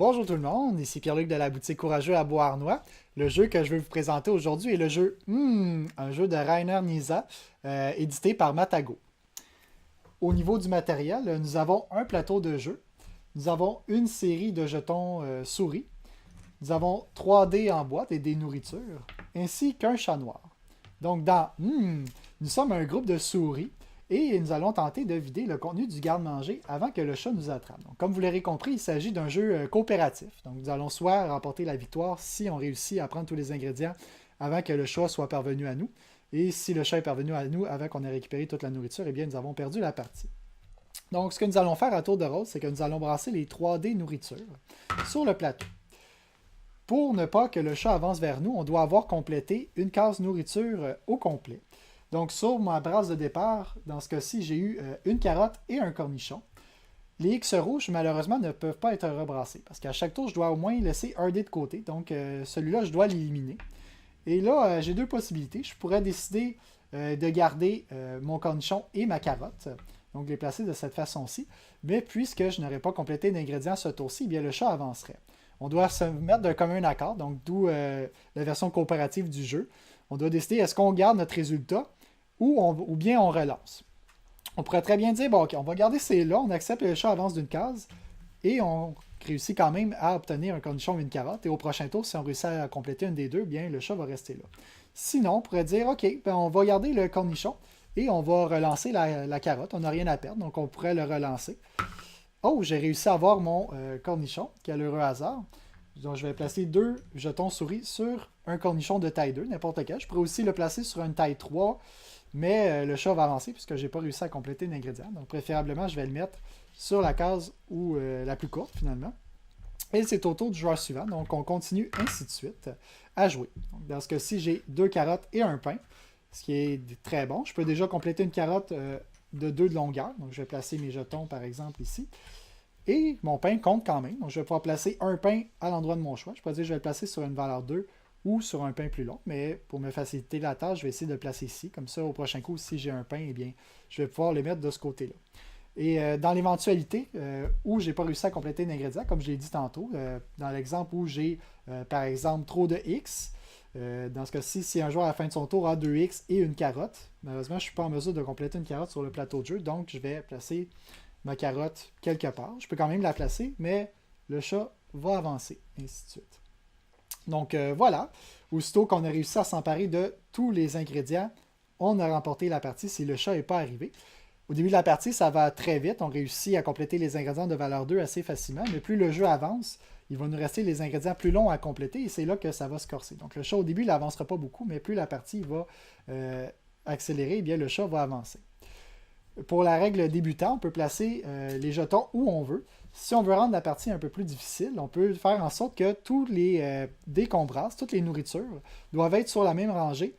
Bonjour tout le monde, ici Pierre-Luc de la boutique Courageux à Beauharnois. Le jeu que je vais vous présenter aujourd'hui est le jeu un jeu de Rainer Knizia, édité par Matago. Au niveau du matériel, nous avons un plateau de jeu, nous avons une série de jetons souris, nous avons 3D en boîte et des nourritures, ainsi qu'un chat noir. Donc nous sommes un groupe de souris et nous allons tenter de vider le contenu du garde-manger avant que le chat nous attrape. Donc, comme vous l'aurez compris, il s'agit d'un jeu coopératif. Donc nous allons soit remporter la victoire si on réussit à prendre tous les ingrédients avant que le chat soit parvenu à nous. Et si le chat est parvenu à nous avant qu'on ait récupéré toute la nourriture, eh bien nous avons perdu la partie. Donc ce que nous allons faire à tour de rôle, c'est que nous allons brasser les 3D nourritures sur le plateau. Pour ne pas que le chat avance vers nous, on doit avoir complété une case nourriture au complet. Donc sur ma brasse de départ, dans ce cas-ci, j'ai eu une carotte et un cornichon. Les X rouges, malheureusement, ne peuvent pas être rebrassés, parce qu'à chaque tour, je dois au moins laisser un dé de côté. Donc celui-là, je dois l'éliminer. Et là, j'ai deux possibilités. Je pourrais décider de garder mon cornichon et ma carotte, donc les placer de cette façon-ci. Mais puisque je n'aurais pas complété d'ingrédients ce tour-ci, eh bien le chat avancerait. On doit se mettre d'un commun accord, donc d'où la version coopérative du jeu. On doit décider est-ce qu'on garde notre résultat ou bien on relance. On pourrait très bien dire, bon, ok, on va garder ces là, on accepte que le chat avance d'une case, et on réussit quand même à obtenir un cornichon ou une carotte, et au prochain tour, si on réussit à compléter une des deux, bien le chat va rester là. Sinon, on pourrait dire, ok, ben, on va garder le cornichon, et on va relancer la carotte, on n'a rien à perdre, donc on pourrait le relancer. Oh, j'ai réussi à avoir mon cornichon, quel heureux hasard. Donc, je vais placer deux jetons souris sur un cornichon de taille 2, n'importe quel. Je pourrais aussi le placer sur une taille 3, mais le chat va avancer puisque je n'ai pas réussi à compléter l'ingrédient. Donc, préférablement, je vais le mettre sur la case la plus courte, finalement. Et c'est au tour du joueur suivant. Donc, on continue ainsi de suite à jouer. Donc, dans ce cas-ci, j'ai deux carottes et un pain, ce qui est très bon. Je peux déjà compléter une carotte de 2 de longueur. Donc, je vais placer mes jetons, par exemple, ici. Et mon pain compte quand même. Donc, je vais pouvoir placer un pain à l'endroit de mon choix. Je peux dire que je vais le placer sur une valeur 2 ou sur un pain plus long. Mais pour me faciliter la tâche, je vais essayer de le placer ici. Comme ça, au prochain coup, si j'ai un pain, eh bien, je vais pouvoir le mettre de ce côté-là. Et dans l'éventualité où je n'ai pas réussi à compléter un ingrédient, comme je l'ai dit tantôt, dans l'exemple où j'ai, par exemple, trop de X, dans ce cas-ci, si un joueur à la fin de son tour a 2X et une carotte, malheureusement, je ne suis pas en mesure de compléter une carotte sur le plateau de jeu, donc je vais placer ma carotte quelque part. Je peux quand même la placer, mais le chat va avancer, ainsi de suite. Donc voilà, aussitôt qu'on a réussi à s'emparer de tous les ingrédients, on a remporté la partie si le chat n'est pas arrivé. Au début de la partie, ça va très vite. On réussit à compléter les ingrédients de valeur 2 assez facilement, mais plus le jeu avance, il va nous rester les ingrédients plus longs à compléter et c'est là que ça va se corser. Donc le chat au début, il n'avancera pas beaucoup, mais plus la partie va accélérer, eh bien le chat va avancer. Pour la règle débutant, on peut placer les jetons où on veut. Si on veut rendre la partie un peu plus difficile, on peut faire en sorte que tous les dés qu'on brasse, toutes les nourritures, doivent être sur la même rangée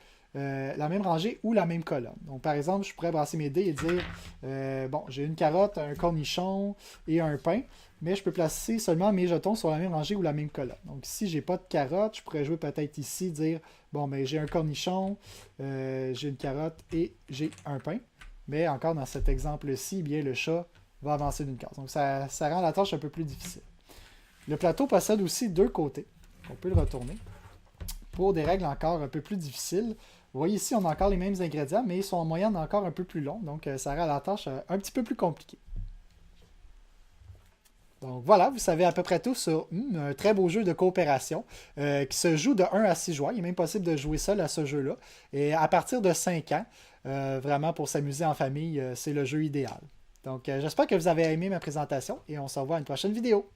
ou la même colonne. Donc, par exemple, je pourrais brasser mes dés et dire bon, j'ai une carotte, un cornichon et un pain, mais je peux placer seulement mes jetons sur la même rangée ou la même colonne. Donc, si j'ai pas de carotte, je pourrais jouer peut-être ici, dire bon, ben, j'ai un cornichon, j'ai une carotte et j'ai un pain. Mais encore dans cet exemple-ci, eh bien, le chat va avancer d'une case. Donc ça rend la tâche un peu plus difficile. Le plateau possède aussi deux côtés. On peut le retourner. Pour des règles encore un peu plus difficiles, vous voyez ici, on a encore les mêmes ingrédients, mais ils sont en moyenne encore un peu plus longs. Donc ça rend la tâche un petit peu plus compliquée. Donc voilà, vous savez à peu près tout sur un très beau jeu de coopération qui se joue de 1 à 6 joueurs. Il est même possible de jouer seul à ce jeu-là. Et à partir de 5 ans, vraiment pour s'amuser en famille, c'est le jeu idéal. Donc j'espère que vous avez aimé ma présentation et on se revoit à une prochaine vidéo.